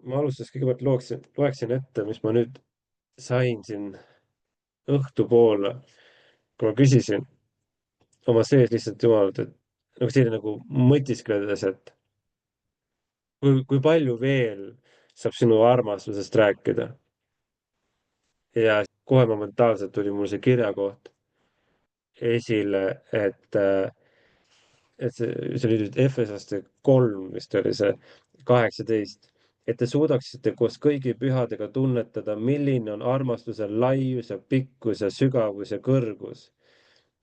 Ma alustuseks kõigepealt loeksin ette, mis ma nüüd sain siin õhtupoole, kui ma küsisin oma sees lihtsalt Jumalalt, et nagu selline nagu mõtiskledes, et kui palju veel saab sinu armastusest rääkida. Ja kohe momentaalselt tuli mul see kirjakoht esile, et see oli nüüd Efesoste 3 vist oli see 18, et te suudaksite koos kõigi pühadega tunnetada, milline on armastuse laius ja pikkus ja sügavus ja kõrgus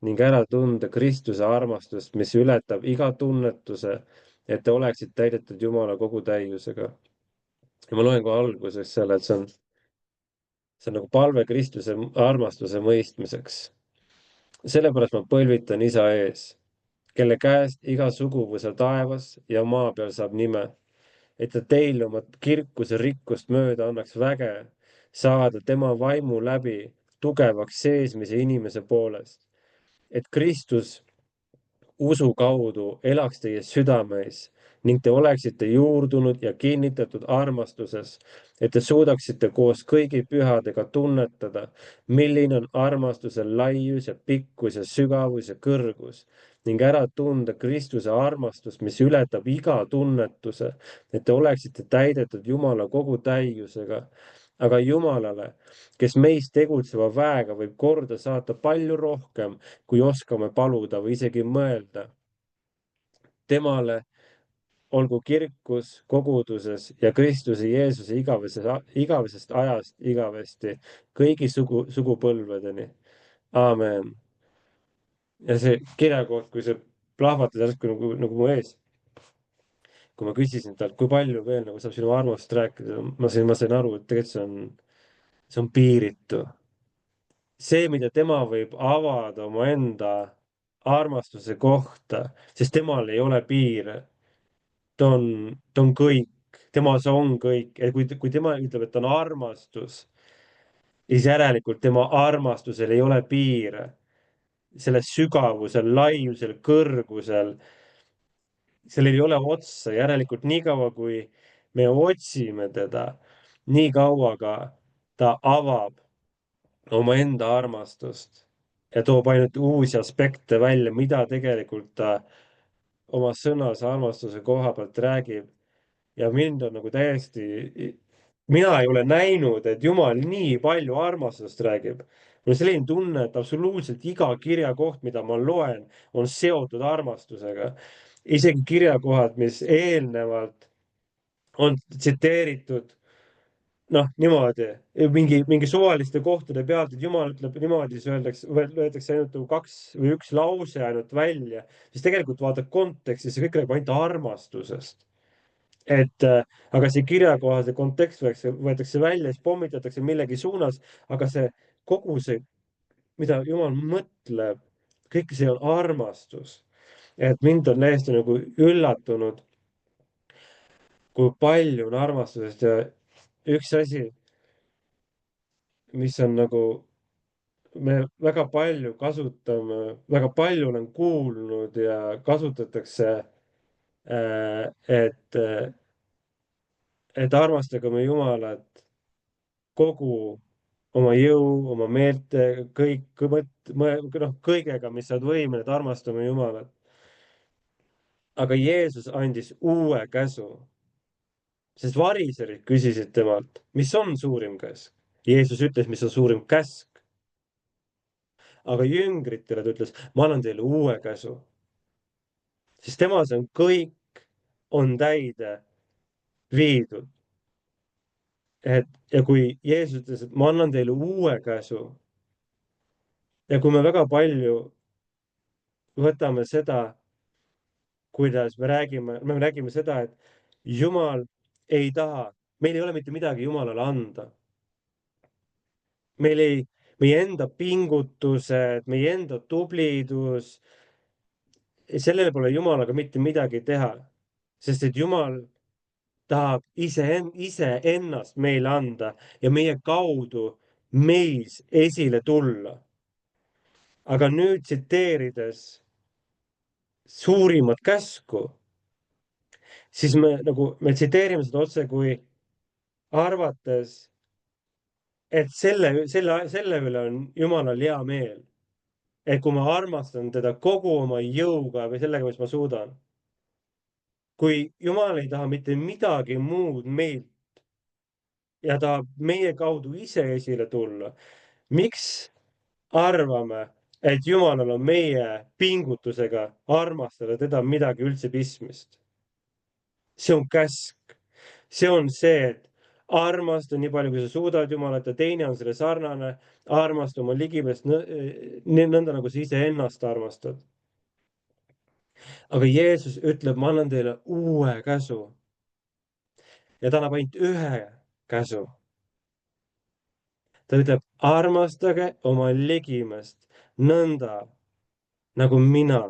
ning ära tunda Kristuse armastust, mis ületab iga tunnetuse, et te oleksite täidetud Jumala kogu täiusega. Ja ma loen kohe alguseks selle, et see on nagu palve Kristuse armastuse mõistmiseks. Sellepärast ma põlvitan Isa ees, kelle käest iga suguvõsa taevas ja maa peal saab nime, et ta teile oma kirkuse rikkust mööda annaks väge saada tema vaimu läbi tugevaks seesmise inimese poolest, et Kristus usu kaudu elaks teie südameis ning te oleksite juurdunud ja kinnitatud armastuses, et te suudaksite koos kõigi pühadega tunnetada, milline on armastuse laius ja pikkus ja sügavus ja kõrgus ning ära tunda Kristuse armastust, mis ületab iga tunnetuse, et te oleksite täidetud Jumala kogu täiusega. Aga Jumalale, kes meis tegutseva väega võib korda saata palju rohkem, kui oskame paluda või isegi mõelda. Temale olgu kirkus koguduses ja Kristuse Jeesuse igavesest ajast igavesti kõigi sugupõlvedeni. Aamen. Ja see kirjakoht, kui see plahvatas järsku nagu mu ees, kui ma küsisin talt, kui palju veel nagu saab sinu armust rääkida, ma sain aru, et tegelikult see on piiritu. See, mida tema võib avada omaenda armastuse kohta, sest temal ei ole piire. Ta on kõik, temas on kõik. Ja kui tema ütleb, et ta on armastus, siis järelikult tema armastusel ei ole piire. Selle sügavusel, laiusel, kõrgusel, sellel ei ole otsa. Järelikult niikaua, kui me otsime teda, nii kaua ka ta avab omaenda armastust ja toob ainult uusi aspekte välja, mida tegelikult ta oma sõnas armastuse koha pealt räägib. Ja mind on nagu täiesti, mina ei ole näinud, et Jumal nii palju armastusest räägib. mul on selline tunne, et absoluutselt iga kirjakoht, mida ma loen, on seotud armastusega. Isegi kirjakohad, mis eelnevalt on tsiteeritud, noh, niimoodi, mingi suvaliste kohtade pealt, et Jumal ütleb niimoodi, siis öeldakse ainult nagu kaks või üks lause ainult välja, siis tegelikult vaata kontekstis, see kõik räägib ainult armastusest. Aga see kirjakoha, see kontekst võetakse välja, siis pommitatakse millegi suunas, aga kogu see, mida Jumal mõtleb, kõik see on armastus. Et mind on täiesti nagu üllatunud, kui palju on armastusest ja üks asi, mis on nagu, me väga palju kasutame, väga palju olen kuulnud ja kasutatakse, et armastage oma Jumalat kogu oma jõu, oma meelte, noh, kõigega, mis sa oled võimeline, et armastame Jumalat. Aga Jeesus andis uue käsu, sest variserid küsisid temalt, mis on suurim käsk. Jeesus ütles, mis on suurim käsk. Aga jüngritele ta ütles, ma annan teile uue käsu, sest temas on kõik on täide viidud. Ja kui Jeesus ütles, et ma annan teile uue käsu ja kui me väga palju võtame seda, kuidas me räägime seda, et Jumal ei taha, meil ei ole mitte midagi Jumalale anda. Meil ei, meie enda pingutused, meie enda tublidus, sellele pole Jumalaga mitte midagi teha, sest et Jumal tahab ise ennast meile anda ja meie kaudu meis esile tulla. Aga nüüd tsiteerides suurimat käsku, siis me tsiteerime seda otse kui arvates, et selle üle on Jumalal hea meel. Et kui ma armastan teda kogu oma jõuga või sellega, mis ma suudan. Kui Jumal ei taha mitte midagi muud meilt ja tahab meie kaudu ise esile tulla, miks arvame, et Jumalal on meie pingutusega armastada teda midagi üldse pistmist? See on käsk. See on see, et armasta nii palju, kui sa suudad Jumalat ja teine on selle sarnane, armasta oma ligimest nõnda, nagu sa iseennast armastad. Aga Jeesus ütleb, ma annan teile uue käsu ja ta annab ainult ühe käsu. Ta ütleb, armastage oma ligimest nõnda, nagu mina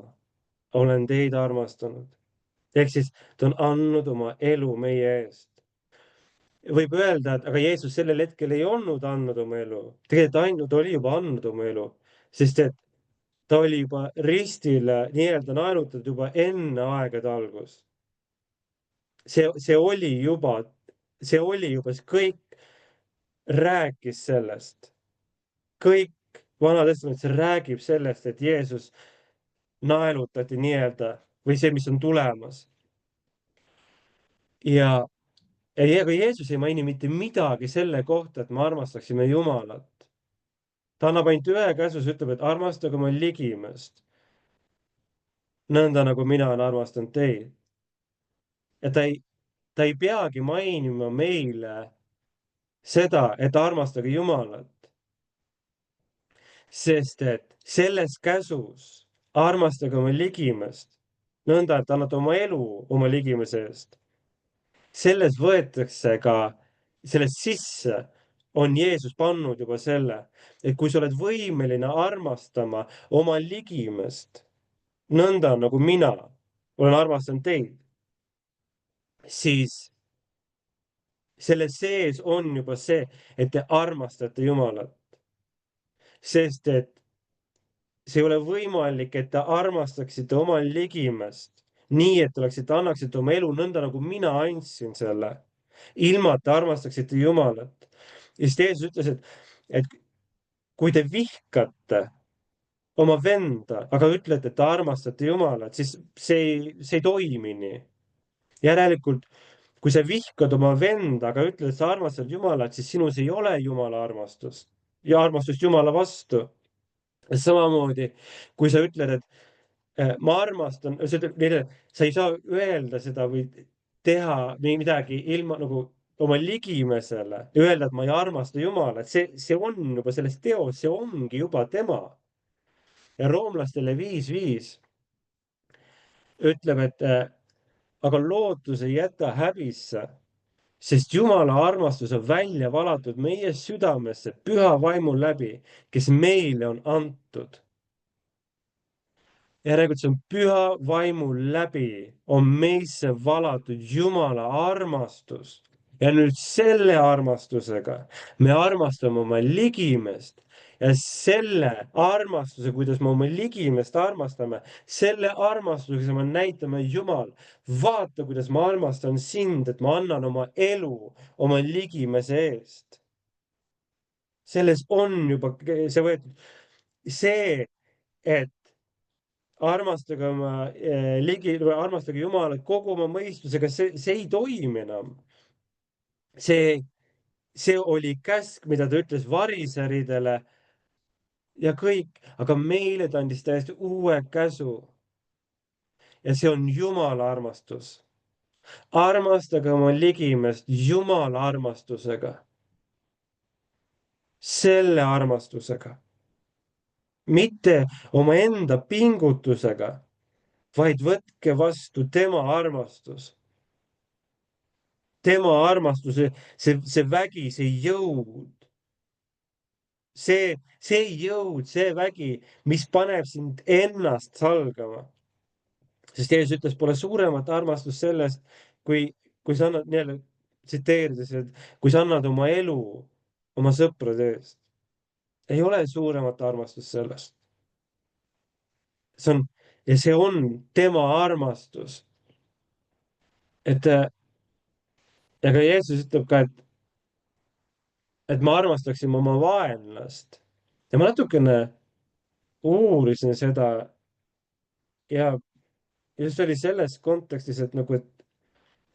olen teid armastanud. Ehk siis ta on andnud oma elu meie eest. Võib öelda, et aga Jeesus sellel hetkel ei olnud andnud oma elu. Tegelikult ainult oli juba andnud oma elu, sest et ta oli juba ristile nii-öelda naelutatud juba enne aegade algust. See oli juba, see kõik rääkis sellest. Kõik Vana Testament räägib sellest, et Jeesus naelutati nii-öelda või see, mis on tulemas. Ja aga Jeesus ei maini mitte midagi selle kohta, et me armastaksime Jumalat. Ta annab ainult ühe käsu, ütleb, et armastage oma ligimest. Nõnda nagu mina olen armastanud teid. Ja ta ei peagi mainima meile seda, et armastage Jumalat. Sest et selles käsus armastage oma ligimest nõnda, et annate oma elu oma ligimese eest. Selles võetakse ka, selles sisse on Jeesus pannud juba selle, et kui sa oled võimeline armastama oma ligimest nõnda, nagu mina olen armastanud teid, siis selle sees on juba see, et te armastate Jumalat. Sest et see ei ole võimalik, et te armastaksite oma ligimest nii, et oleksite, annaksite oma elu nõnda, nagu mina andsin selle, ilma et te armastaksite Jumalat. Ja siis Jeesus ütles, et kui te vihkate oma venda, aga ütlete, et te armastate Jumalat, siis see ei toimi nii. Järelikult, kui sa vihkad oma venda, aga ütled, et sa armastad Jumalat, siis sinus ei ole Jumala armastust ja armastust Jumala vastu. Samamoodi, kui sa ütled, et ma armastan, sa ütled neile, sa ei saa öelda seda või teha midagi ilma nagu oma ligimesele ja öelda, et ma ei armasta Jumalat, see on juba selles teos, see ongi juba tema. Ja roomlastele 5:5 ütleb, et aga lootus ei jäta häbisse, sest Jumala armastus on välja valatud meie südamesse püha vaimu läbi, kes meile on antud. Järelikult see on püha vaimu läbi on meisse valatud Jumala armastus. Ja nüüd selle armastusega me armastame oma ligimest ja selle armastuse, kuidas me oma ligimest armastame, selle armastusega me näitame Jumal, vaata, kuidas ma armastan sind, et ma annan oma elu oma ligimese eest. Selles on juba see võetud, see, et armastage oma armastage Jumalat kogu oma mõistusega, see ei toimi enam. See oli käsk, mida ta ütles variseridele ja kõik, aga meile ta andis täiesti uue käsu. Ja see on Jumala armastus. Armastage oma ligimest Jumala armastusega. Selle armastusega. Mitte omaenda pingutusega, vaid võtke vastu tema armastus. Tema armastuse, see vägi, see jõud. See jõud, see vägi, mis paneb sind ennast salgama. Sest Jeesus ütles, pole suuremat armastust sellest, kui sa annad nii-öelda tsiteerides, et kui sa annad oma elu oma sõprade eest. Ei ole suuremat armastust sellest. See on tema armastus. Ja ka Jeesus ütleb ka, et et ma armastaksin oma vaenlast. Ja ma natukene uurisin seda ja just oli selles kontekstis, et nagu,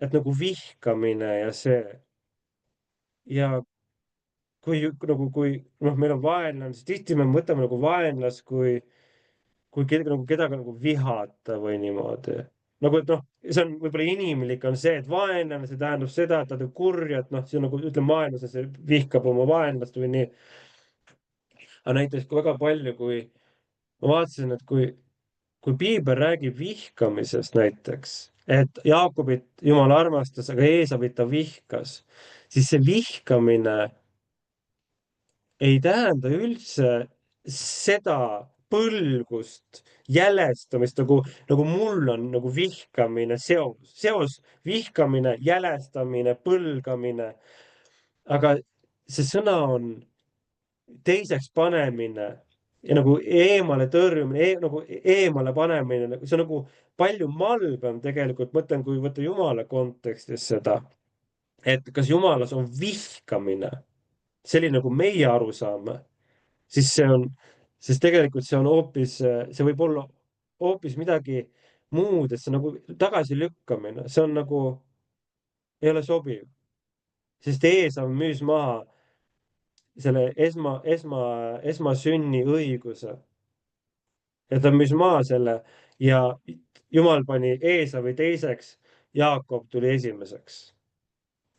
et nagu vihkamine ja see ja kui noh, meil on vaenlane, siis tihti me mõtleme nagu vaenlast kui kedagi nagu vihata või niimoodi. Nagu, et noh, see on võib-olla inimlik on see, et vaenlane, see tähendab seda, et ta teeb kurja, et noh, see on nagu ütleme, maailmas see vihkab oma vaenlast või nii. aga näiteks kui väga palju, kui ma vaatasin, et kui piibel räägib vihkamisest näiteks, et Jaakobit Jumal armastas, aga Eesavit ta vihkas, siis see vihkamine ei tähenda üldse seda põlgust, jälestamist, nagu mul on nagu vihkamine seos, vihkamine, jälestamine, põlgamine. aga see sõna on teiseks panemine ja nagu eemale tõrjumine nagu eemale panemine, see on nagu palju malbem tegelikult, mõtlen, kui võtta Jumala kontekstis seda, et kas Jumalas on vihkamine selline, nagu meie aru saame, siis see on, sest tegelikult see on hoopis, see võib olla hoopis midagi muud, et see on nagu tagasilükkamine, see on nagu, ei ole sobiv, sest Eesav müüs maha selle esmasünni õiguse ja ta müüs maha selle ja Jumal pani Eesavi teiseks, Jaakob tuli esimeseks.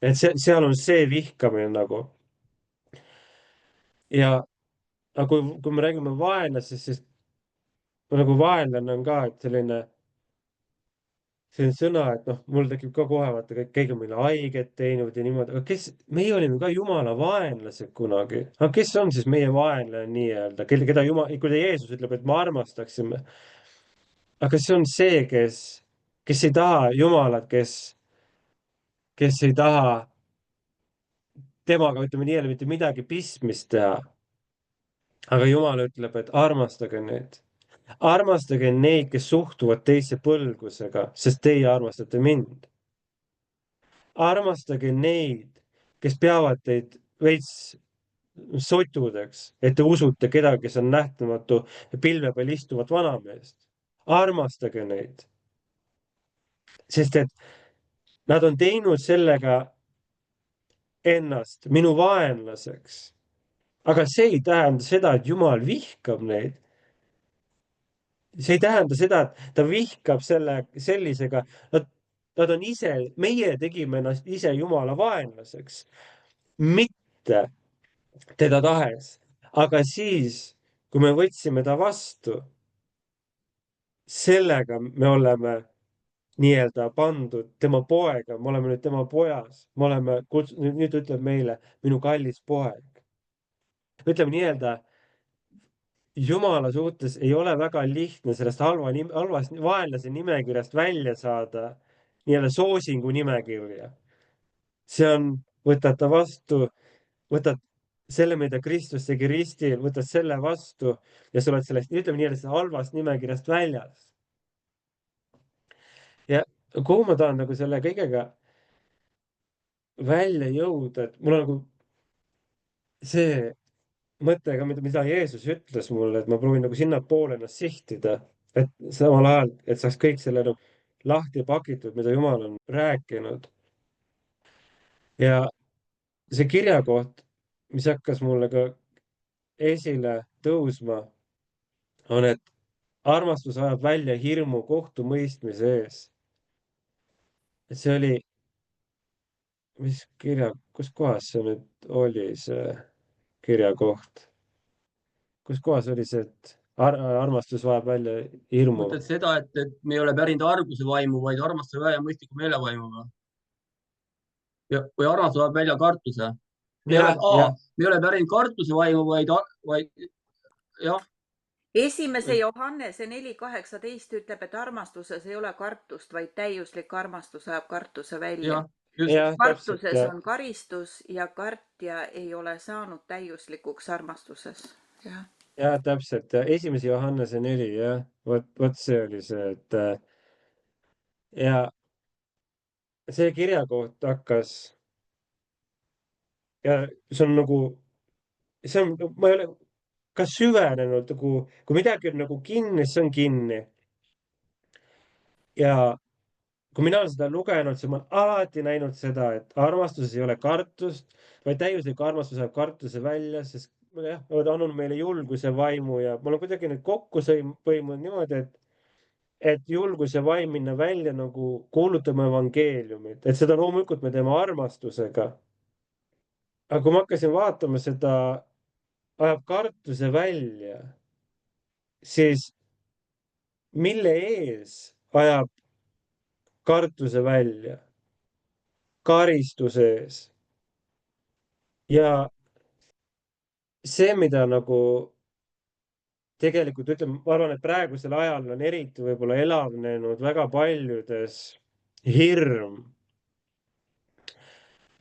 et seal on see vihkamine nagu ja, aga kui me räägime vaenlasest, siis nagu vaenlane on ka, et selline sõna, et noh, mul tekib ka kohe vaata, keegi on meile haiget teinud ja niimoodi, aga meie olime ka Jumala vaenlased kunagi, aga kes on siis meie vaenlane nii-öelda, keda Jumal, kui Jeesus ütleb, et me armastaksime, aga see on see, kes ei taha Jumalat, kes ei taha temaga, ütleme nii-öelda, mitte midagi pistmist teha. aga Jumal ütleb, et armastage neid. armastage neid, kes suhtuvad teisse põlgusega, sest teie armastate mind. armastage neid, kes peavad teid veits sotudeks, et te usute kedagi, kes on nähtamatu pilve peal istuvat vanameest. armastage neid, sest et nad on teinud sellega ennast minu vaenlaseks. aga see ei tähenda seda, et Jumal vihkab neid. see ei tähenda seda, et ta vihkab sellisega, nad on ise, meie tegime ennast ise Jumala vaenlaseks, mitte teda tahes. aga siis, kui me võtsime ta vastu, sellega me oleme nii-öelda pandud tema poega, me oleme nüüd tema pojas, me oleme nüüd ütleb meile minu kallis poeg. ütleme nii-öelda Jumala suhtes ei ole väga lihtne sellest halvast vaenlase nimekirjast välja saada nii-öelda soosingu nimekirja. see on, võtad ta vastu, võtad selle, mida Kristus tegi ristil, võtad selle vastu ja sa oled sellest, ütleme nii-öelda halvast nimekirjast väljas. ja kuhu ma tahan nagu selle kõigega välja jõuda, et mul on nagu see mõte ka, mida Jeesus ütles mulle, et ma proovin nagu sinnapoole ennast sihtida, et samal ajal, et saaks kõik selle nagu lahti pakitud, mida Jumal on rääkinud. ja see kirjakoht, mis hakkas mulle ka esile tõusma, on, et armastus ajab välja hirmu kohtumõistmise ees. et see oli, mis kirja, kus kohas see nüüd oli, see kirjakoht, kus kohas oli see, et armastus vajab välja hirmu? mõtled seda, et me ei ole pärinud arguse vaimu, vaid armastuse väe ja mõistliku meelevaimuga. või armastus tuleb välja kartuse. me ei ole, ja me ei ole pärinud kartuse vaimu, vaid jah. Esimese Johannese 4:18 ütleb, et armastuses ei ole kartust, vaid täiuslik armastus ajab kartuse välja. kartuses on karistus ja kartja ei ole saanud täiuslikuks armastuses. ja täpselt, esimese Johannese 4, jah, vot see oli see, et ja see kirjakoht hakkas ja see on nagu, ma ei ole ka süvenenud nagu, kui midagi on nagu kinni, siis on kinni. Ja kui mina olen seda lugenud, siis ma olen alati näinud seda, et armastuses ei ole kartust, vaid täiuslik armastus ajab kartuse välja, sest jah, on andnud meile julguse vaimu ja ma olen kuidagi nüüd kokku põimunud niimoodi, et julguse vaim minna välja nagu kuulutama evangeeliumit, et seda loomulikult me teeme armastusega. Aga kui ma hakkasin vaatama seda, ajab kartuse välja, siis mille ees ajab kartuse välja? Karistuse ees. Ja see, mida nagu tegelikult ütleme, ma arvan, et praegusel ajal on eriti võib-olla elavnenud väga paljudes hirm.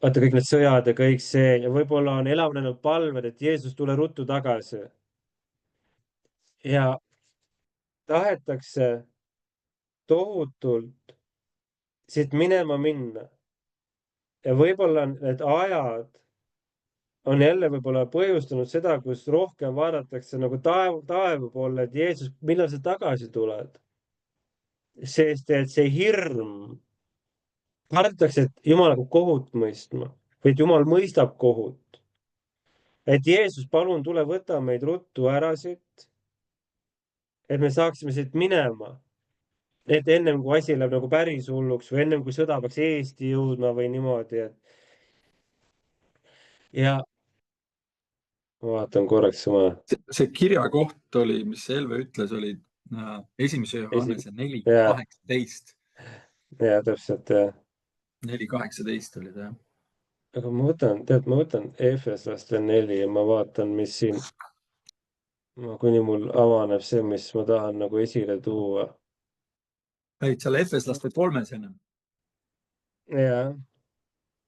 Vaata kõik need sõjad ja kõik see ja võib-olla on elavnenud palved, et Jeesus, tule ruttu tagasi. Ja tahetakse tohutult siit minema minna. Ja võib-olla need ajad on jälle võib-olla põhjustanud seda, kus rohkem vaadatakse nagu taeva poole, et Jeesus, millal sa tagasi tuled? Sest et see hirm, kardetakse, et Jumal hakkab kohut mõistma või et Jumal mõistab kohut. Et Jeesus, palun tule, võta meid ruttu ära siit, et me saaksime siit minema. Et ennem kui asi läheb nagu päris hulluks või ennem kui sõda peaks Eesti jõudma või niimoodi, et ja ma vaatan korraks oma see kirjakoht oli, mis Helve ütles, oli 1. Johannese 4:18. Ja täpselt, jah. 4:18 oli ta, jah. Aga ma võtan Efeslaste 4 ja ma vaatan, mis siin, kuni mul avaneb see, mis ma tahan nagu esile tuua. Olid seal Efeslaste 3 ennem? Jaa,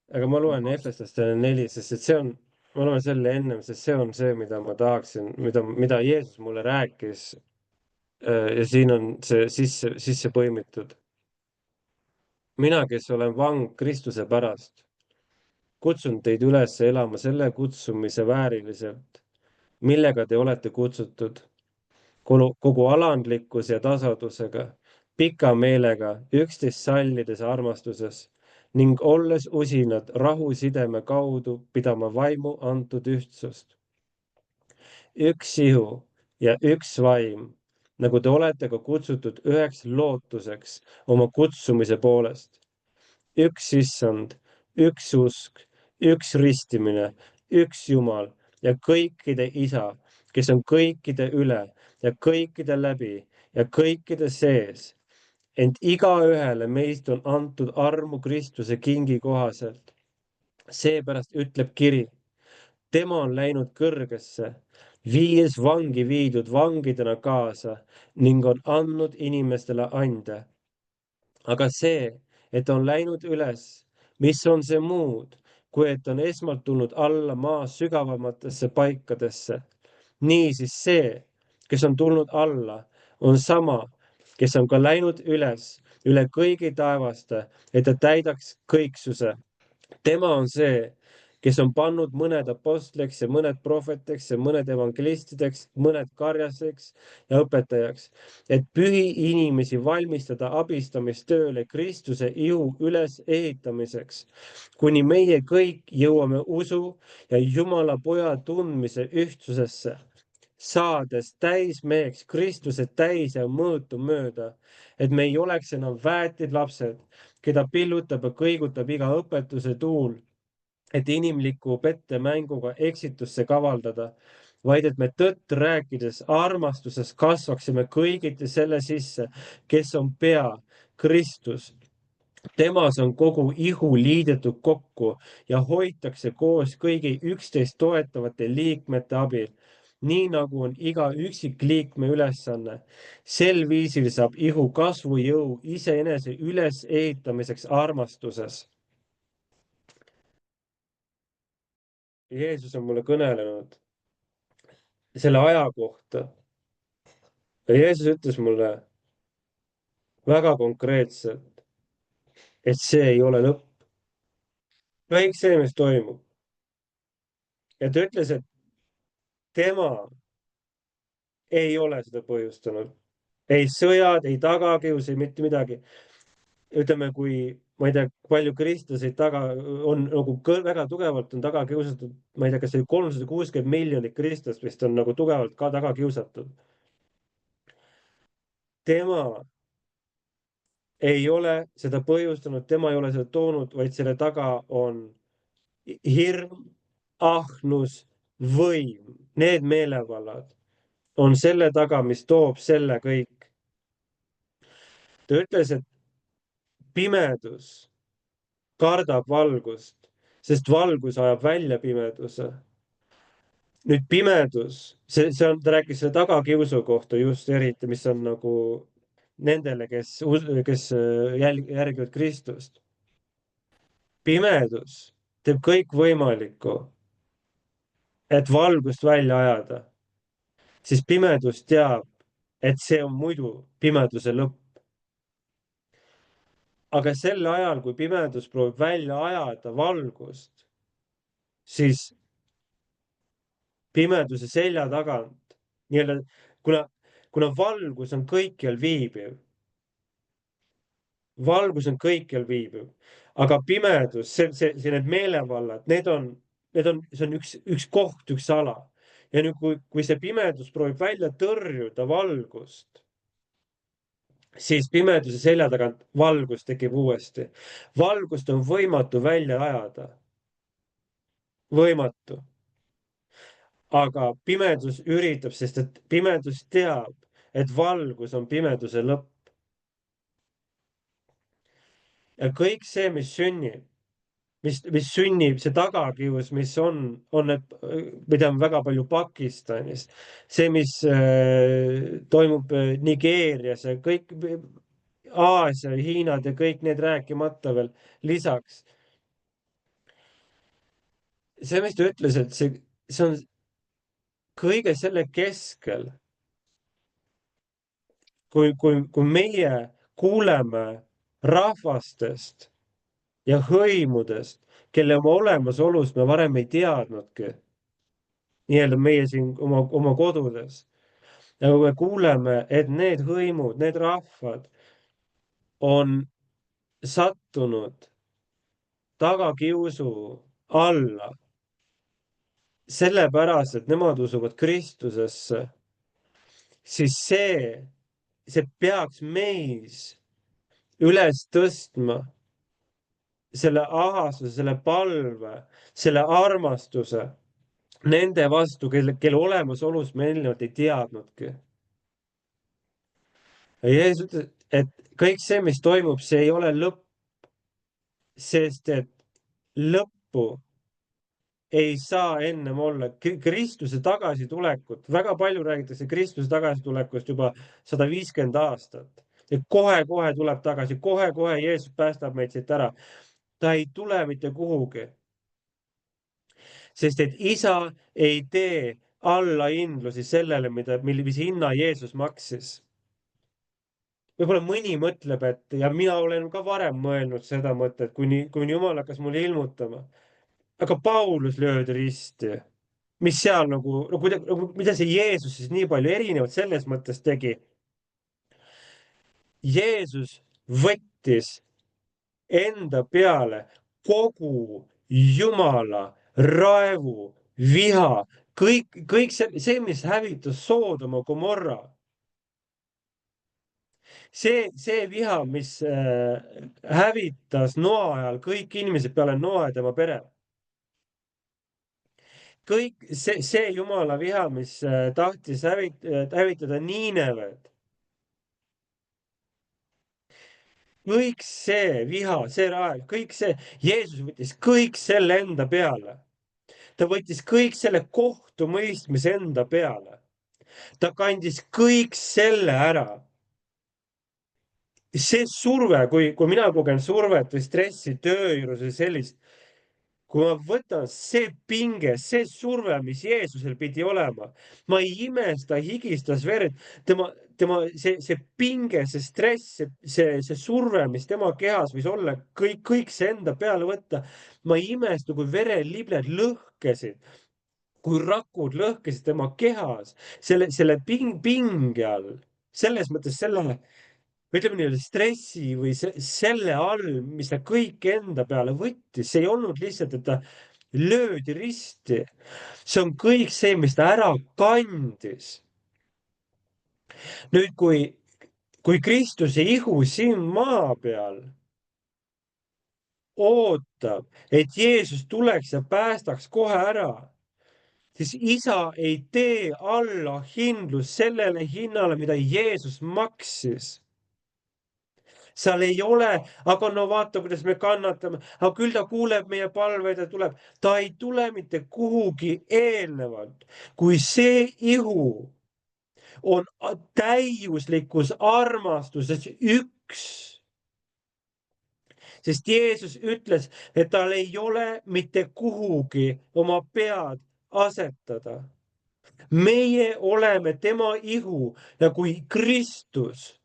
aga ma loen Efeslaste 4, sest et see on, ma loen selle ennem, sest see on see, mida ma tahaksin, mida Jeesus mulle rääkis. Ja siin on see sisse põimitud. Mina, kes olen vang Kristuse pärast, kutsun teid üles elama selle kutsumise vääriliselt, millega te olete kutsutud, kogu alandlikkuse ja tasadusega, pika meelega, üksteist sallides armastuses ning olles usinad rahusideme kaudu pidama vaimu antud ühtsust. Üks ihu ja üks vaim, nagu te olete ka kutsutud üheks lootuseks oma kutsumise poolest. Üks issand, üks usk, üks ristimine, üks Jumal ja kõikide isa, kes on kõikide üle ja kõikide läbi ja kõikide sees. Ent igaühele meist on antud armu Kristuse kingi kohaselt. Seepärast ütleb kiri, tema on läinud kõrgesse, viies vangi viidud vangidena kaasa ning on andnud inimestele ande. Aga see, et on läinud üles, mis on see muud, kui et on esmalt tulnud alla maa sügavamatesse paikadesse. Niisiis see, kes on tulnud alla, on sama, kes on ka läinud üles üle kõigi taevaste, et ta täidaks kõiksuse. Tema on see, kes on pannud mõned apostleks ja mõned prohveteks ja mõned evangelistideks, mõned karjaseks ja õpetajaks, et pühi inimesi valmistada abistamistööle Kristuse ihu ülesehitamiseks, kuni meie kõik jõuame usu ja Jumala poja tundmise ühtsusesse, saades täismeheks Kristuse täis ja mõõtu mööda, et me ei oleks enam väetid lapsed, keda pillutab ja kõigutab iga õpetuse tuul, et inimliku pettemänguga eksitusse kavaldada, vaid et me tõtt rääkides armastuses kasvaksime kõigiti selle sisse, kes on pea, Kristus. Temas on kogu ihu liidetud kokku ja hoitakse koos kõigi üksteist toetavate liikmete abil, nii nagu on iga üksikliikme ülesanne. Sel viisil saab ihu kasvujõu iseenese ülesehitamiseks armastuses. Jeesus on mulle kõnelenud selle aja kohta. Ja Jeesus ütles mulle väga konkreetselt, et see ei ole lõpp. Kõik see, mis toimub, ja ta ütles, et tema ei ole seda põhjustanud. Ei sõjad, ei tagakius, ei mitte midagi. Ütleme, kui ma ei tea, palju kristlaseid on nagu väga tugevalt on taga kiusatud, ma ei tea, kas see 360 miljonit kristlast vist on nagu tugevalt ka taga kiusatud. Tema ei ole seda põhjustanud, tema ei ole seda toonud, vaid selle taga on hirm, ahnus, võim, need meelevallad on selle taga, mis toob selle kõik. Ta ütles, et pimedus kardab valgust, sest valgus ajab välja pimeduse. Nüüd pimedus, ta rääkis selle tagakiusu kohta just eriti, mis on nagu nendele, kes järgivad Kristust. Pimedus teeb kõik võimalikku, et valgust välja ajada, siis pimedus teab, et see on muidu pimeduse lõpp. Aga sel ajal, kui pimedus proovib välja ajada valgust, siis pimeduse selja tagant, kuna valgus on kõikjal viibiv, aga pimedus, need meelevallad, see on üks koht, üks ala. Ja nüüd, kui see pimedus proovib välja tõrjuda valgust, siis pimeduse selja tagant valgus tekib uuesti. Valgust on võimatu välja ajada. Võimatu. Aga pimedus üritab, sest et pimedus teab, et valgus on pimeduse lõpp. Ja kõik see, mis sünnib, see tagakius, mis on, me teame väga palju Pakistanis, see, mis toimub Nigeerias ja kõik Aasia, Hiinad ja kõik need rääkimata veel lisaks. See, mis ta ütles, et see on kõige selle keskel, kui meie kuuleme rahvastest ja hõimudest, kelle oma olemasolust me varem ei teadnudki, nii-öelda meie siin oma kodudes. Ja kui me kuuleme, et need hõimud, need rahvad on sattunud tagakiusu alla, sellepärast, et nemad usuvad Kristusesse, siis see peaks meis üles tõstma selle ahastuse, selle palve, selle armastuse nende vastu, kelle olemasolust me eelnevalt ei teadnudki. Ja Jeesus ütles, et kõik see, mis toimub, see ei ole lõpp, sest et lõppu ei saa ennem olla. Kristuse tagasitulekut, väga palju räägitakse Kristuse tagasitulekust juba 150 aastat. Ja kohe-kohe tuleb tagasi, kohe-kohe Jeesus päästab meid siit ära. Ta ei tule mitte kuhugi. Sest et isa ei tee allahindlusi sellele, mis hinna Jeesus maksis. Võib-olla mõni mõtleb, et ja mina olen ka varem mõelnud seda mõtet, kuni Jumal hakkas mulle ilmutama. Aga Paulus löödi risti. Mis seal mida see Jeesus siis nii palju erinevat selles mõttes tegi? Jeesus võttis enda peale kogu Jumala raevu, viha, kõik see, mis hävitas Soodoma Gomorra. See viha, mis hävitas Noa ajal kõik inimesed peale Noa ja tema pere. Kõik see Jumala viha, mis tahtis hävitada Niinevet. Kõik see viha, see raev, kõik see, Jeesus võttis kõik selle enda peale. Ta võttis kõik selle kohtumõistmise enda peale. Ta kandis kõik selle ära. See surve, kui mina kogen survet või stressi töö juures või sellist, kui ma võtan see pinge, see surve, mis Jeesusel pidi olema, ma ei imesta, higistas verd, see pinge, see stress, see surve, mis tema kehas võis olla, kõik see enda peale võtta. Ma ei imesta, kui verelibled lõhkesid kui rakud lõhkesid tema kehas, selle pinge all, selles mõttes selle, ütleme nii, stressi või selle all, mis ta kõik enda peale võttis, see ei olnud lihtsalt, et ta löödi risti. See on kõik see, mis ta ära kandis. Nüüd, kui Kristuse ihu siin maa peal ootab, et Jeesus tuleks ja päästaks kohe ära, siis isa ei tee allahindlust sellele hinnale, mida Jeesus maksis. Seal ei ole, aga no vaata, kuidas me kannatame, aga küll ta kuuleb meie palveid ja tuleb. Ta ei tule mitte kuhugi eelnevalt, kui see ihu on täiuslikus armastuses üks. Sest Jeesus ütles, et tal ei ole mitte kuhugi oma pead asetada. Meie oleme tema ihu ja kui Kristus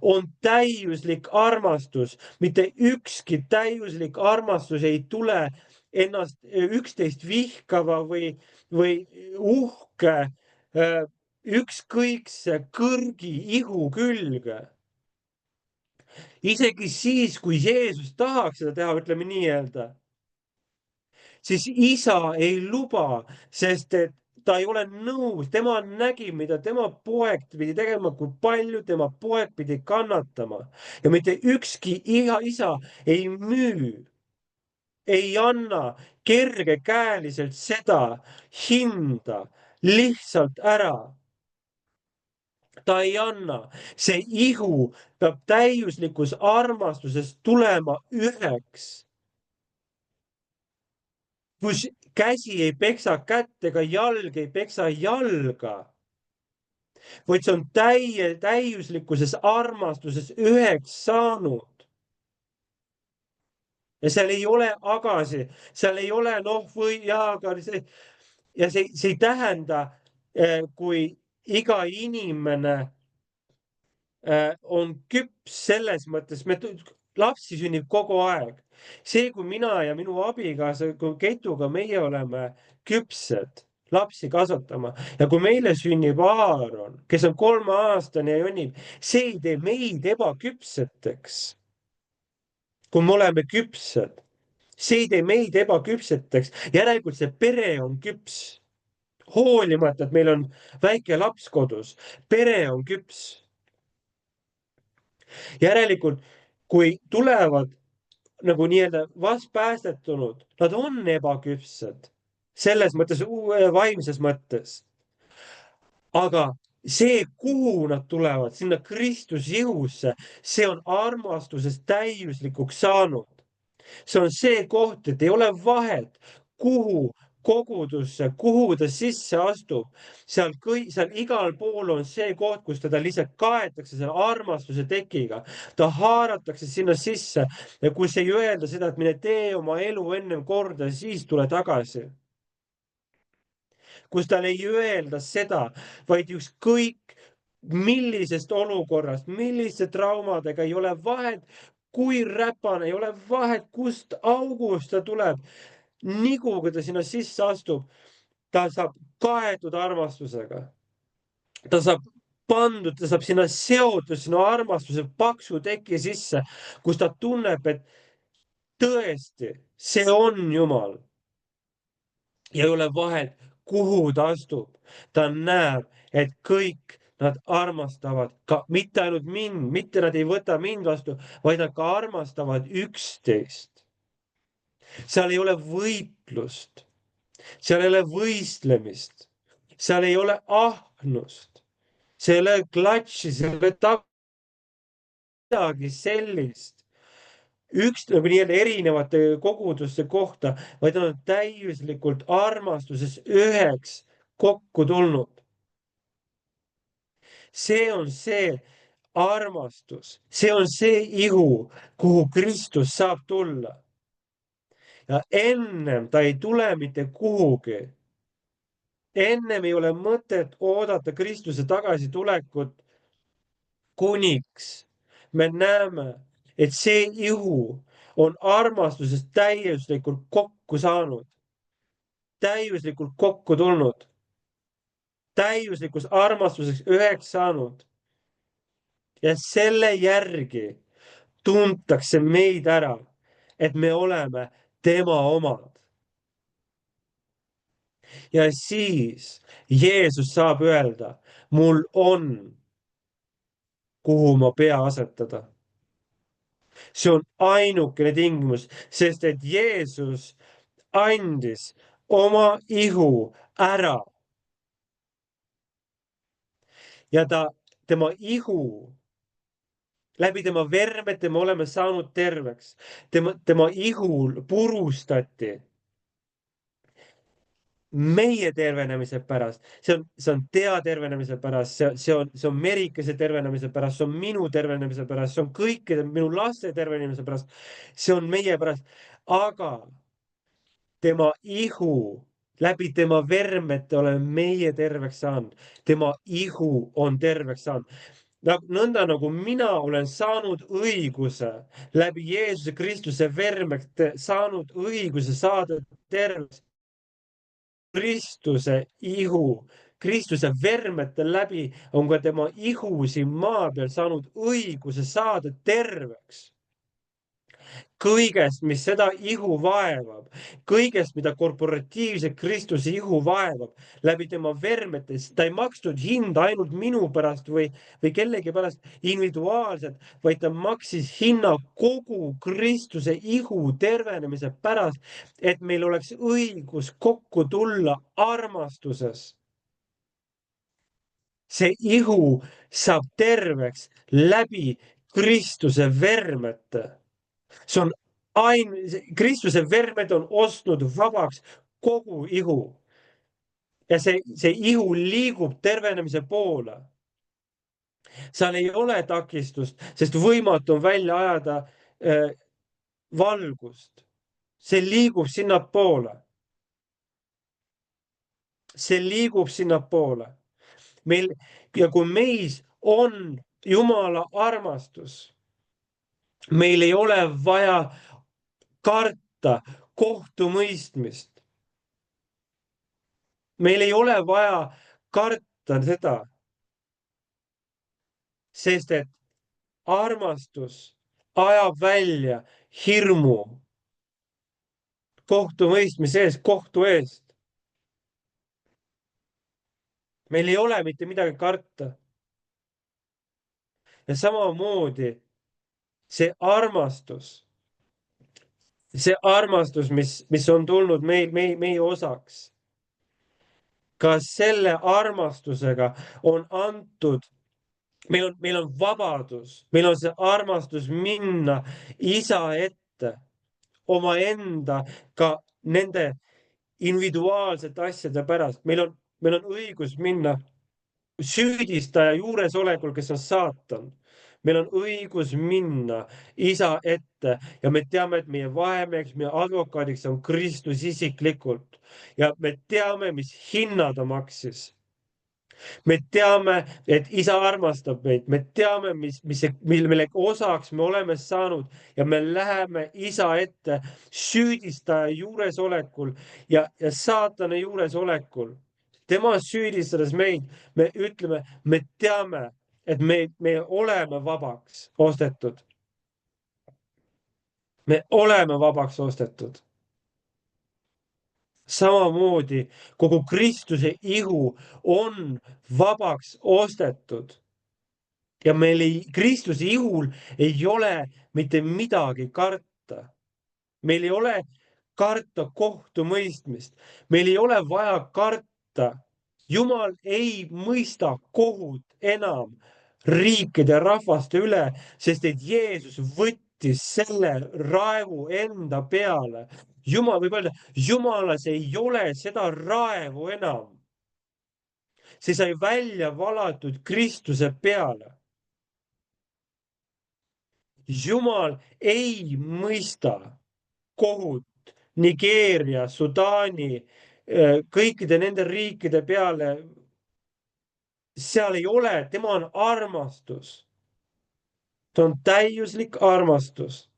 on täiuslik armastus, mitte ükski täiuslik armastus ei tule ennast üksteist vihkava või uhke ükskõikse kõrgi ihu külge. Isegi siis, kui Jeesus tahaks seda teha, ütleme nii-öelda, siis isa ei luba, sest et ta ei ole nõus, tema nägi, mida tema poeg pidi tegema, kui palju tema poeg pidi kannatama ja mitte ükski isa ei müü, ei anna kergekäeliselt seda hinda lihtsalt ära. Ta ei anna, see ihu peab täiuslikus armastuses tulema üheks, kus käsi ei peksa kätt ega jalg ei peksa jalga, vaid see on täiuslikkuses armastuses üheks saanud. Ja seal ei ole agasi, seal ei ole või aga ja see ei tähenda, kui iga inimene on küps selles mõttes, lapsi sünnib kogu aeg. See, kui mina ja minu abikaasa, kui Ketuga meie oleme küpsed lapsi kasvatama ja kui meile sünnib Aaron, kes on 3-aastane ja jonnib, see ei tee meid ebaküpseteks. Kui me oleme küpsed, see ei tee meid ebaküpseteks. Järelikult see pere on küps. Hoolimata, et meil on väike laps kodus, pere on küps. Järelikult, kui tulevad nagu nii-öelda vastpäästetunud, nad on ebaküpsed selles mõttes, vaimses mõttes. Aga see, kuhu nad tulevad, sinna Kristuse ihusse, see on armastuses täiuslikuks saanud. See on see koht, et ei ole vahet, kuhu kogudusse, kuhu ta sisse astub. Seal igal pool on see koht, kus teda lihtsalt kaetakse selle armastuse tekiga. Ta haaratakse sinna sisse ja kus ei öelda seda, et mine tee oma elu ennem korda, siis tule tagasi. Kus tal ei öelda seda, vaid ükskõik millisest olukorrast, milliste traumadega ei ole vahet, kui räpane, ei ole vahet, kust august ta tuleb. Nigu, kui ta sinna sisse astub, ta saab kaetud armastusega. Ta saab pandud, ta saab sinna seotud, sinna armastuse paksu teki sisse, kus ta tunneb, et tõesti, see on Jumal. Ja ei ole vahet, kuhu ta astub. Ta näeb, et kõik nad armastavad ka mitte ainult mind, mitte nad ei võta mind vastu, vaid nad ka armastavad üksteist. Seal ei ole võitlust, seal ei ole võistlemist, seal ei ole ahnust, seal ei ole klatši, seal ei ole midagi sellist. Üks nagu nii-öelda erinevate koguduste kohta, vaid on täiuslikult armastuses üheks kokku tulnud. See on see armastus, see on see ihu, kuhu Kristus saab tulla. Ja ennem ta ei tule mitte kuhugi. Ennem ei ole mõtet oodata Kristuse tagasitulekut, kuniks me näeme, et see ihu on armastusest täiuslikult kokku saanud. täiuslikult kokku tulnud, täiuslikus armastuseks üheks saanud. Ja selle järgi tuntakse meid ära, et me oleme tema omad. Ja siis Jeesus saab öelda, mul on, kuhu ma pea asetada. See on ainukene tingimus, sest et Jeesus andis oma ihu ära. Ja tema ihu, läbi tema vermete me oleme saanud terveks. Tema ihul purustati meie tervenemise pärast, see on tea tervenemise pärast, see on Merikese tervenemise pärast, see on minu tervenemise pärast, see on kõikide minu laste tervenemise pärast, see on meie pärast, aga tema ihu, läbi tema vermete oleme meie terveks saanud, tema ihu on terveks saanud. Nõnda nagu mina olen saanud õiguse läbi Jeesuse Kristuse vermete saanud õiguse saada terveks. Kristuse ihu, Kristuse vermete läbi on ka tema ihu siin maa peal saanud õiguse saada terveks. Kõigest, mis seda ihu vaevab, kõigest, mida korporatiivse Kristuse ihu vaevab läbi tema vermetest, ta ei maksnud hinda ainult minu pärast või kellegi pärast individuaalselt, vaid ta maksis hinna kogu Kristuse ihu tervenemise pärast, et meil oleks õigus kokku tulla armastuses. See ihu saab terveks läbi Kristuse vermete. See on Kristuse vermed on ostnud vabaks kogu ihu. Ja see ihu liigub tervenemise poole. Seal ei ole takistust, sest võimatu on välja ajada valgust. See liigub sinnapoole. See liigub sinnapoole. Ja kui meis on Jumala armastus, meil ei ole vaja karta kohtumõistmist. Meil ei ole vaja karta seda, sest et armastus ajab välja hirmu kohtumõistmise eest, kohtu eest. Meil ei ole mitte midagi karta. Ja samamoodi see armastus, mis on tulnud meie osaks, ka selle armastusega on antud, meil on vabadus, meil on see armastus minna isa ette omaenda ka nende individuaalsete asjade pärast. Meil on õigus minna süüdistaja juuresolekul, kes on saatan. Meil on õigus minna isa ette ja me teame, et meie vahemeheks, meie advokaadiks on Kristus isiklikult ja me teame, mis hinna ta maksis. Me teame, et isa armastab meid, me teame, mille osaks me oleme saanud ja me läheme isa ette süüdistaja juuresolekul ja saatana juuresolekul. Tema süüdistades meid, me ütleme, me teame, et me oleme vabaks ostetud. Me oleme vabaks ostetud. Samamoodi kogu Kristuse ihu on vabaks ostetud. Ja Kristuse ihul ei ole mitte midagi karta. Meil ei ole karta kohtumõistmist. Meil ei ole vaja karta. Jumal ei mõista kohut enam riikide ja rahvaste üle, sest et Jeesus võttis selle raevu enda peale. Jumal võib öelda, Jumalas ei ole seda raevu enam. See sai välja valatud Kristuse peale. Jumal ei mõista kohut Nigeeria, Sudaani, kõikide nende riikide peale. Seal ei ole, tema on armastus. Ta on täiuslik armastus.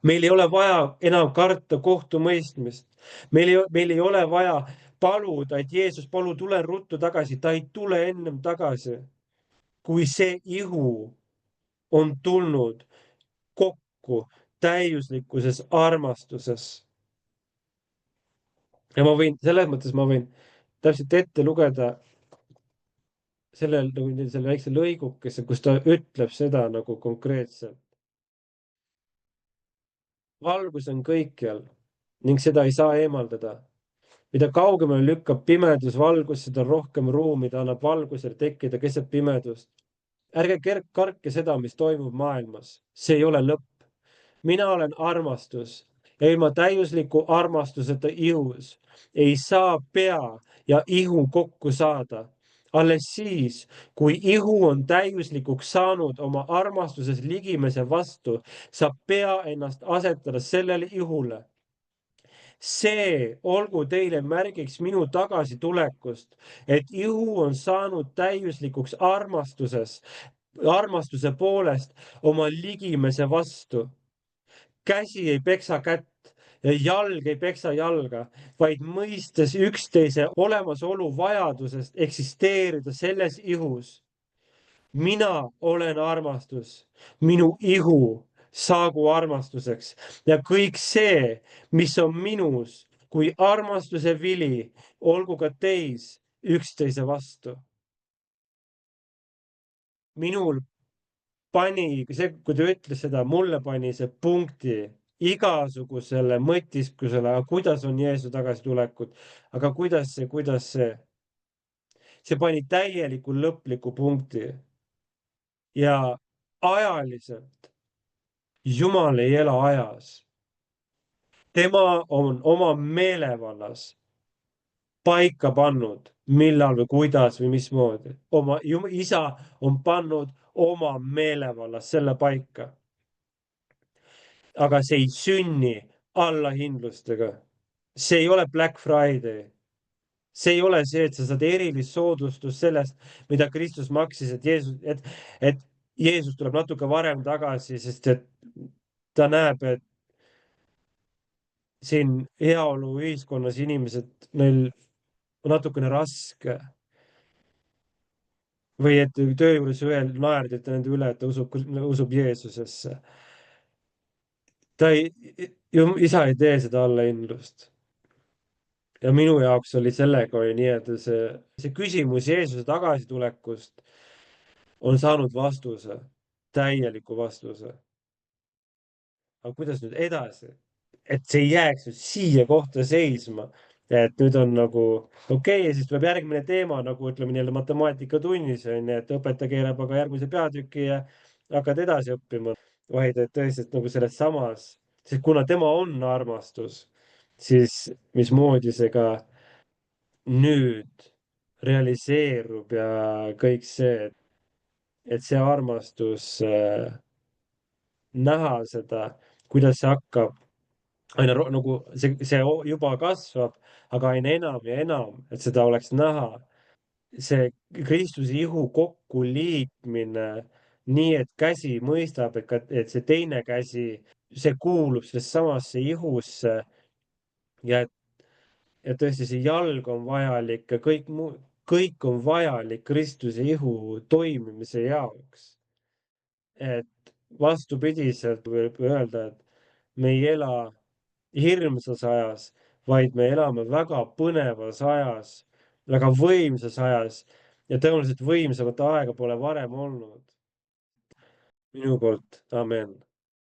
meil ei ole vaja enam karta kohtumõistmist. Meil ei ole vaja paluda, et Jeesus, palun tule ruttu tagasi. Ta ei tule ennem tagasi, kui see ihu on tulnud kokku täiuslikuses armastuses. Ja selles mõttes ma võin täpselt ette lugeda selle väikse lõigukese, kus ta ütleb seda nagu konkreetselt. Valgus on kõikjal ning seda ei saa eemaldada. Mida kaugemale lükkab pimedus valgus, seda rohkem ruumi ta annab valgusel tekkida keset pimedust. Ärge kartke seda, mis toimub maailmas. See ei ole lõpp. Mina olen armastus ja ilma täiusliku armastuseta ihus ei saa pea ja ihu kokku saada. Alles siis, kui ihu on täiuslikuks saanud oma armastuses ligimese vastu, saab pea ennast asetada sellele ihule. See olgu teile märgiks minu tagasitulekust, et ihu on saanud täiuslikuks armastuse poolest oma ligimese vastu. Käsi ei peksa kätt ja jalg ei peksa jalga, vaid mõistes üksteise olemasolu vajadusest eksisteerida selles ihus. Mina olen armastus, minu ihu saagu armastuseks ja kõik see, mis on minus kui armastuse vili, olgu ka teis üksteise vastu. Minul pani, kui ta ütles seda, mulle pani see punkti igasugusele mõtiskusele, aga kuidas on Jeesu tagasitulekut, aga kuidas see. See pani täieliku lõpliku punkti. Ja ajaliselt Jumal ei ela ajas. Tema on oma meelevallas paika pannud, millal või kuidas või mismoodi. Isa on pannud oma meelevallas selle paika. Aga see ei sünni allahindlustega. See ei ole Black Friday. See ei ole see, et sa saad erilist soodustust sellest, mida Kristus maksis, et Jeesus tuleb natuke varem tagasi, sest et ta näeb, et siin heaolu ühiskonnas inimesed, neil on natukene raske. Või et töö juures naerdite nende üle, et ta usub Jeesusesse. Isa ei tee seda allahindlust. Ja minu jaoks oli sellega nii, et see küsimus Jeesuse tagasitulekust on saanud vastuse, täieliku vastuse. Aga kuidas nüüd edasi? Et see ei jääks siia kohta seisma, et nüüd on nagu okei, siis tuleb järgmine teema, nagu ütleme nii-öelda matemaatikatunnis, et õpetaja keerab aga järgmise peatüki ja hakkad edasi õppima. Vaid et tõesti nagu selles samas, sest kuna tema on armastus, siis mismoodi see ka nüüd realiseerub ja kõik see, et see armastus näha seda, kuidas see hakkab aina nagu see juba kasvab, aga aina enam ja enam, et seda oleks näha. See Kristuse ihu kokkuliitmine nii, et käsi mõistab, et see teine käsi, see kuulub sellesse samasse ihusse ja tõesti see jalg on vajalik ja kõik on vajalik Kristuse ihu toimimise jaoks. Et vastupidiselt võib öelda, et me ei ela hirmsas ajas, vaid me elame väga põnevas ajas, väga võimsas ajas ja tõenäoliselt võimsamat aega pole varem olnud. Minu poolt, amen.